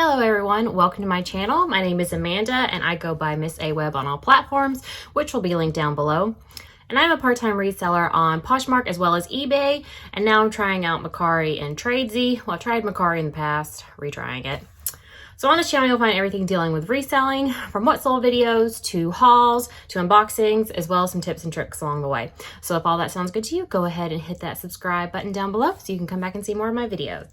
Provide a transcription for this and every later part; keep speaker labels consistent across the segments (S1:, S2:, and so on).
S1: Hello everyone, welcome to my channel. My name is Amanda and I go by MSAWEBB on all platforms, which will be linked down below. And I'm a part-time reseller on Poshmark as well as eBay, and now I'm trying out Mercari and Tradesy. Well, I tried Mercari in the past, retrying it. So on this channel, you'll find everything dealing with reselling, from what sold videos to hauls to unboxings, as well as some tips and tricks along the way. So if all that sounds good to you, go ahead and hit that subscribe button down below so you can come back and see more of my videos.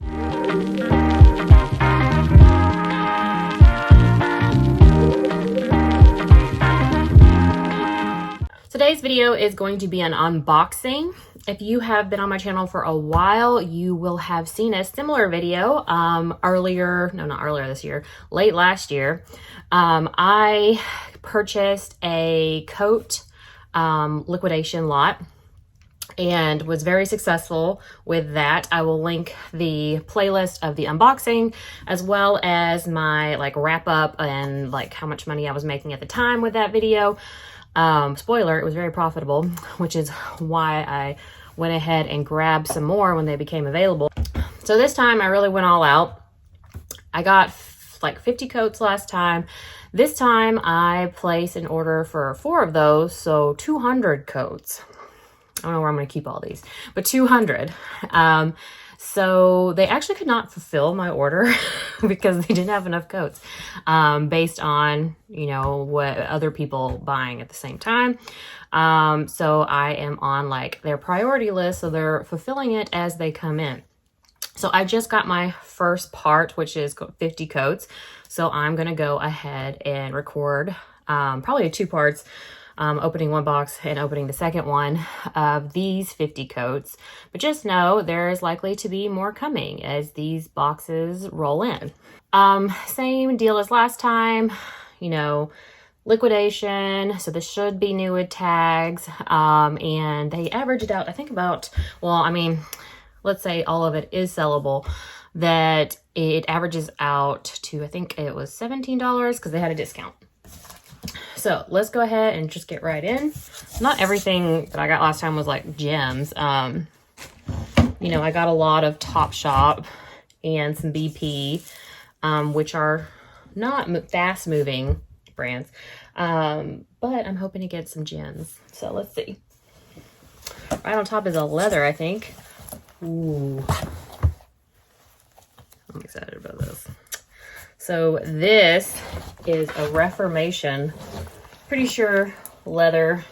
S1: Today's video is going to be an unboxing. If you have been on my channel for a while, you will have seen a similar video late last year. I purchased a coat liquidation lot and was very successful with that. I will link the playlist of the unboxing as well as my wrap up and how much money I was making at the time with that video. Spoiler, it was very profitable, which is why I went ahead and grabbed some more when they became available. So this time I really went all out. I got 50 coats last time. This time I placed an order for 4 of those, so 200 coats. I don't know where I'm going to keep all these, but 200. So they actually could not fulfill my order because they didn't have enough coats, based on, what other people buying at the same time. So I am on their priority list, so they're fulfilling it as they come in. So I just got my first part, which is 50 coats. So I'm going to go ahead and record, probably 2 parts. Opening one box and opening the second one of these 50 coats. But just know there is likely to be more coming as these boxes roll in. Same deal as last time, liquidation. So this should be new with tags. And they averaged out, I think about, let's say all of it is sellable, that it averages out to, I think it was $17 because they had a discount. So let's go ahead and just get right in. Not everything that I got last time was gems. I got a lot of Topshop and some BP, which are not fast moving brands. But I'm hoping to get some gems. So let's see. Right on top is a leather, I think. Ooh. I'm excited about this. So this is a Reformation, pretty sure leather,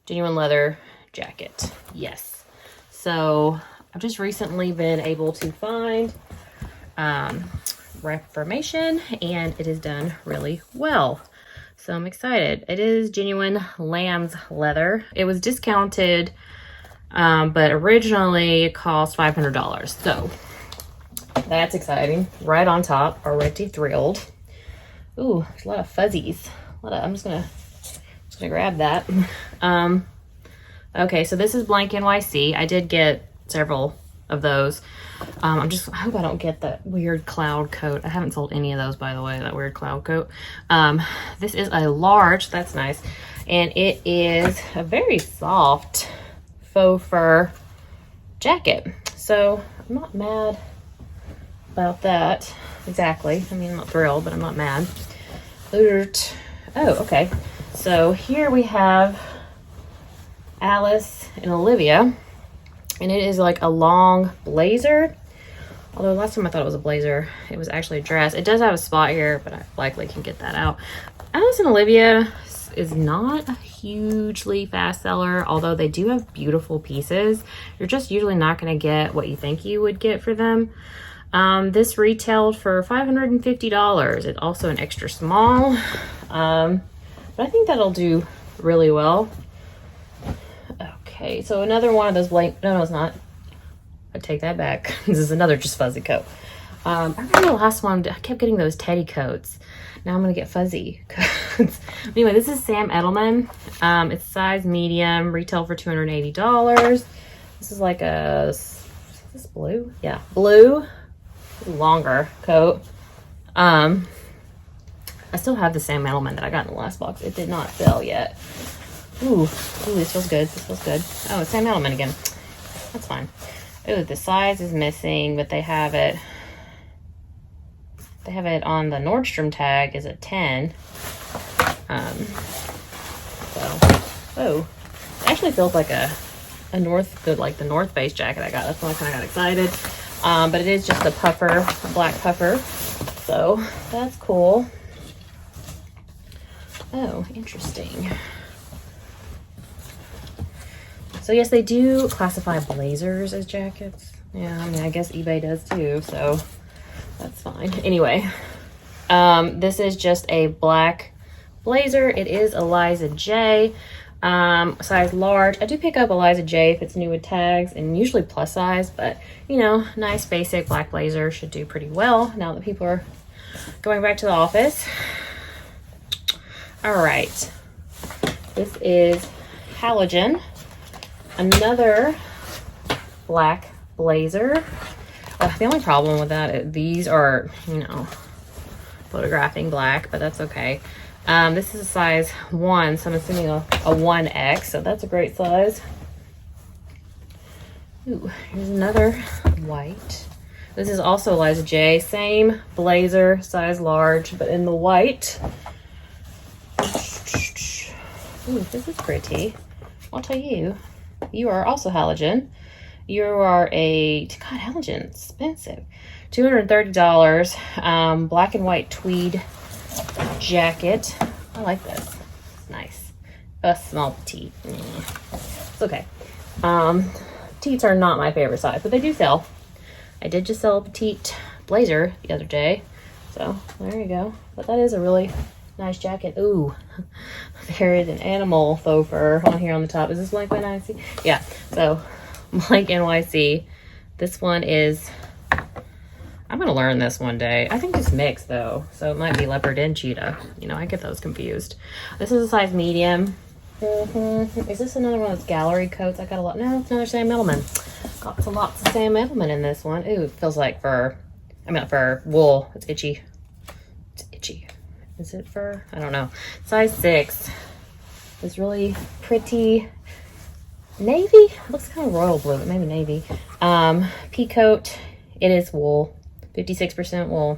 S1: genuine leather jacket. Yes. So I've just recently been able to find Reformation, and it is done really well. So I'm excited. It is genuine lamb's leather. It was discounted, but originally it cost $500. So that's exciting. Right on top, already thrilled. Ooh, there's a lot of fuzzies. I'm just gonna grab that. Okay, so this is blank NYC. I did get several of those. I hope I don't get that weird cloud coat. I haven't sold any of those, by the way, that weird cloud coat. This is a large, that's nice. And it is a very soft faux fur jacket. So I'm not mad about that exactly. I'm not thrilled, but I'm not mad. Oh, okay. So here we have Alice and Olivia, and it is a long blazer. Although last time I thought it was a blazer, it was actually a dress. It does have a spot here, but I likely can get that out. Alice and Olivia is not a hugely fast seller, although they do have beautiful pieces. You're just usually not going to get what you think you would get for them. This retailed for $550. It's also an extra small, but I think that'll do really well. Okay, so another one of those no, it's not. I take that back. This is another just fuzzy coat. I remember the last one, I kept getting those teddy coats. Now I'm gonna get fuzzy coats. Anyway, this is Sam Edelman. It's size medium, retail for $280. This is is this blue? Yeah, blue. Longer coat. I still have the Sam Edelman that I got in the last box. It did not sell yet. Ooh, this feels good. This feels good. Oh, it's Sam Edelman again. That's fine. Ooh, the size is missing, but they have it They have it on the Nordstrom tag is at 10. Oh, it actually feels like the North Face jacket I got. That's why I kind of got excited. But it is just a puffer, a black puffer. So that's cool. Oh, interesting. So yes, they do classify blazers as jackets. Yeah, I mean, I guess eBay does too, so that's fine. Anyway, this is just a black blazer. It is Eliza J, size large. I do pick up Eliza J if it's new with tags, and usually plus size, but you know, nice basic black blazer should do pretty well now that people are going back to the office. All right, this is Halogen, another black blazer. The only problem with that, these are, you know, photographing black, but that's okay. This is a size 1, so I'm assuming a 1X, so that's a great size. Ooh, here's another white. This is also Eliza J, same blazer, size large, but in the white. Ooh, this is pretty. I'll tell you, you are also Halogen. You are a, God, Halogen, expensive. $230, black and white tweed jacket. I like this. It's nice. A small petite. It's okay. Petites are not my favorite size, but they do sell. I did just sell a petite blazer the other day, so there you go. But that is a really nice jacket. Ooh, there is an animal faux fur on here on the top. Is this blank NYC? Yeah, so blank NYC. This one is, I'm gonna learn this one day. I think it's mixed though, so it might be leopard and cheetah. You know, I get those confused. This is a size medium. Is this another one of those gallery coats? I got a lot. No, it's another Sam Edelman. Got lots of Sam Edelman in this one. Ooh, it feels like fur. I mean, not fur, wool. It's itchy. It's itchy. Is it fur? I don't know. Size 6. It's really pretty navy. It looks kind of royal blue, but maybe navy. Pea coat. It is wool. 56% wool.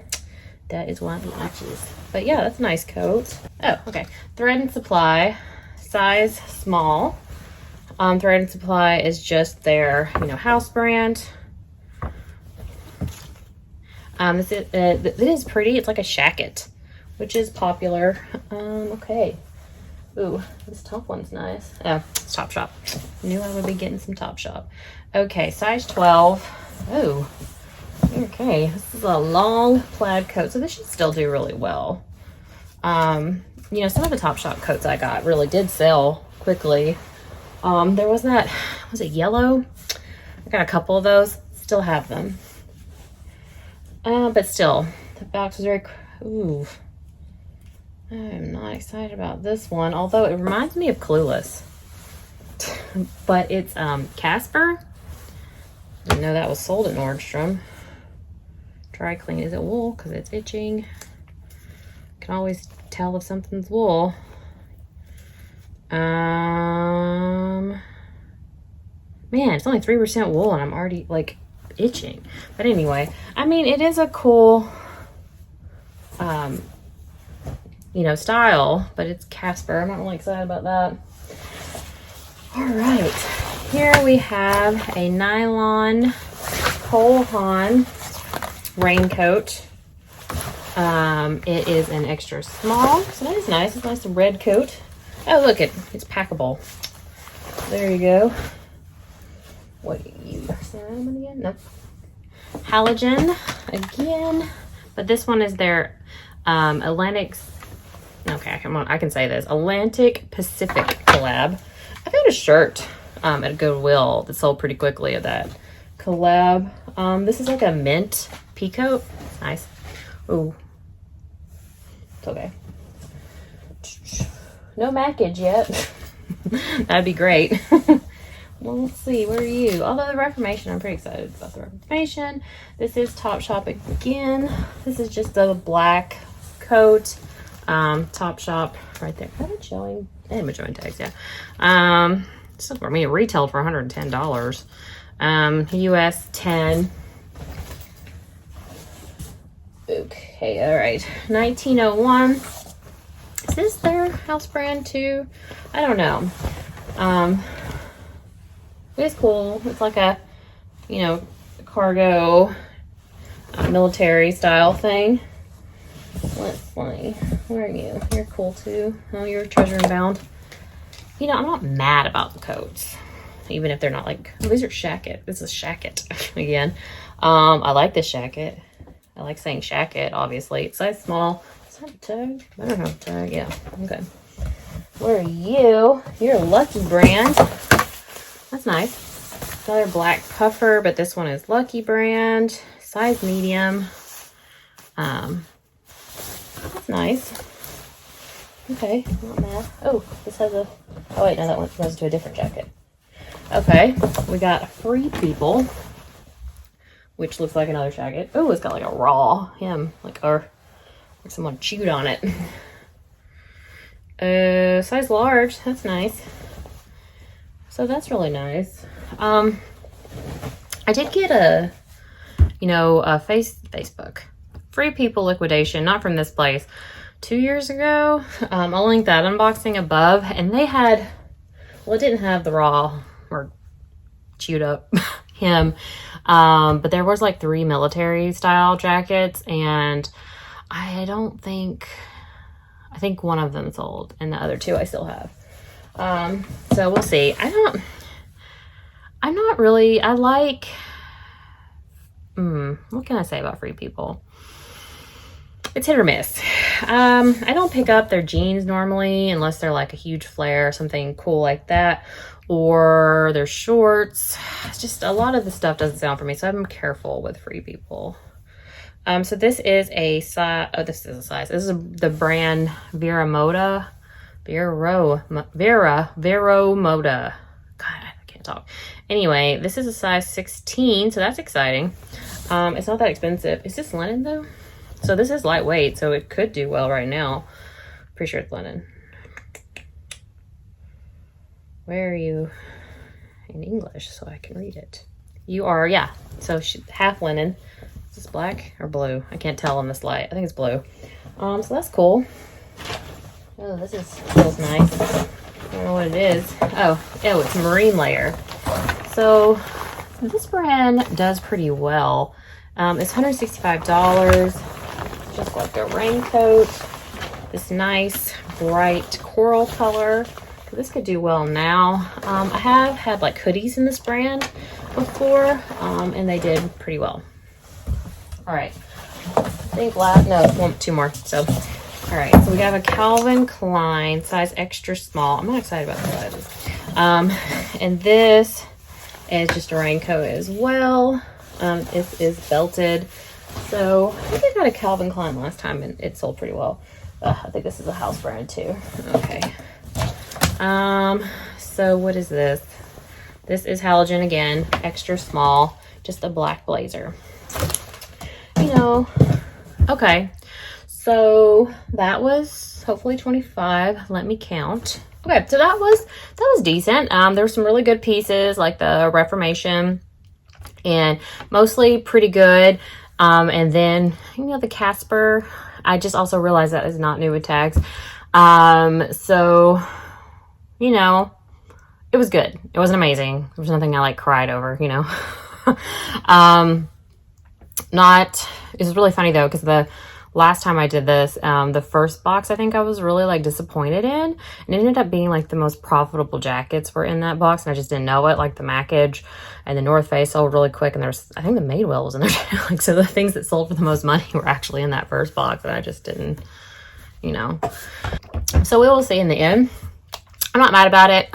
S1: That is why it itches. But yeah, that's a nice coat. Oh, okay. Thread and Supply. Size small. Thread and Supply is just their, you know, house brand. It is pretty. It's like a shacket, which is popular. Okay. Ooh, this top one's nice. Oh, it's Topshop. Knew I would be getting some Topshop. Okay, size 12. Oh, okay. This is a long plaid coat, so this should still do really well. You know, some of the Topshop coats I got really did sell quickly. There was that, was it yellow? I got a couple of those. Still have them. But still, the box was very, ooh. I'm not excited about this one, although it reminds me of Clueless. But it's Casper. Didn't know that was sold at Nordstrom. Dry clean. Is it wool? Because it's itching. Can always tell if something's wool. Man, it's only 3% wool and I'm already like itching. But anyway, I mean, it is a cool you know, style, but it's Casper. I'm not really excited about that. All right, here we have a nylon Cole Haan raincoat. It is an extra small, so that is nice. It's a nice red coat. Oh, look, it's packable. There you go. What are you, Sam again? Nope. Halogen again, but this one is their Atlantic. Okay, I can say this. Atlantic Pacific collab. I found a shirt at Goodwill that sold pretty quickly of that collab. This is like a mint peacoat. Nice. Ooh. It's okay. No mackage yet. That'd be great. Well, let's see. Where are you? Although the Reformation, I'm pretty excited about the Reformation. This is Topshop again. This is just a black coat. Topshop right there. Is that showing? And Majoin tags, yeah. So for me, it retailed for $110. US 10. Okay. Okay, all right. 1901. Is this their house brand too? I don't know. It's cool. It's like a, you know, cargo military style thing. Let's see. Where are you? You're cool too. Oh, you're treasure and bound. You know, I'm not mad about the coats, even if they're not like, oh, these are shacket. This is shacket again. I like this shacket. I like saying shacket, obviously. It's size small. Does that have a tag? I don't have a tag. Yeah. Okay. Where are you? You're a Lucky brand. That's nice. Another black puffer, but this one is Lucky brand. Size medium. That's nice. Okay, not bad. Oh, this has a... Oh, wait, no, that one goes to a different jacket. Okay, we got Free People, which looks like another jacket. Oh, it's got like a raw hem, like someone chewed on it. Size large. That's nice. So that's really nice. I did get a Facebook Free People liquidation, not from this place, 2 years ago. I'll link that unboxing above, and they had, well, it didn't have the raw or chewed up hem, but there was like 3 military style jackets, and I think one of them sold, and the other 2 I still have. So we'll see. I like, what can I say about Free People? It's hit or miss. I don't pick up their jeans normally unless they're like a huge flare or something cool like that, or their shorts. It's just a lot of the stuff doesn't sound for me, so I'm careful with Free People. So this is a size. Oh, this is a size. This is the brand Vera Moda. God, I can't talk. Anyway, this is a size 16, so that's exciting. It's not that expensive. Is this linen though? So this is lightweight, so it could do well right now. Pretty sure it's linen. Where are you in English so I can read it? You are, yeah. So half linen. Is this black or blue? I can't tell in this light. I think it's blue. So that's cool. Oh, feels nice. I don't know what it is. Oh, it's marine layer. So this brand does pretty well. It's $165. Just like a raincoat. This nice bright coral color. So this could do well now. I have had like hoodies in this brand before, and they did pretty well. All right. I think no, 2 more. So, all right. So we have a Calvin Klein size extra small. I'm not excited about the sizes. And this is just a raincoat as well. It is belted. So I think I got a Calvin Klein last time and it sold pretty well. I think this is a house brand too. Okay. So what is this? This is halogen again, extra small, just a black blazer. Okay. So that was hopefully 25. Let me count. Okay, so that was decent. There were some really good pieces like the Reformation, and mostly pretty good. And then, the Casper, I just also realized that is not new with tags. So, it was good. It wasn't amazing. There was nothing I like cried over, It was really funny though, because the last time I did this, the first box I think I was really like disappointed in, and it ended up being like the most profitable jackets were in that box, and I just didn't know it. Like the Mackage and the North Face sold really quick, and I think the Madewell was in there too. Like, so the things that sold for the most money were actually in that first box, and I just didn't, So we will see in the end. I'm not mad about it.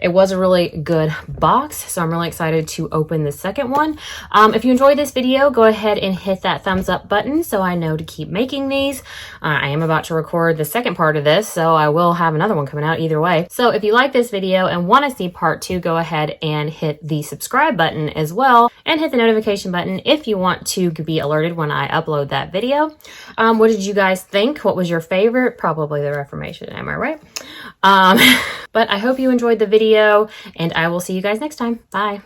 S1: It was a really good box, so I'm really excited to open the second one. If you enjoyed this video, go ahead and hit that thumbs up button so I know to keep making these. I am about to record the second part of this, so I will have another one coming out either way. So if you like this video and want to see part 2, go ahead and hit the subscribe button as well, and hit the notification button if you want to be alerted when I upload that video. What did you guys think? What was your favorite? Probably the Reformation, am I right? But I hope you enjoyed the video, and I will see you guys next time. Bye.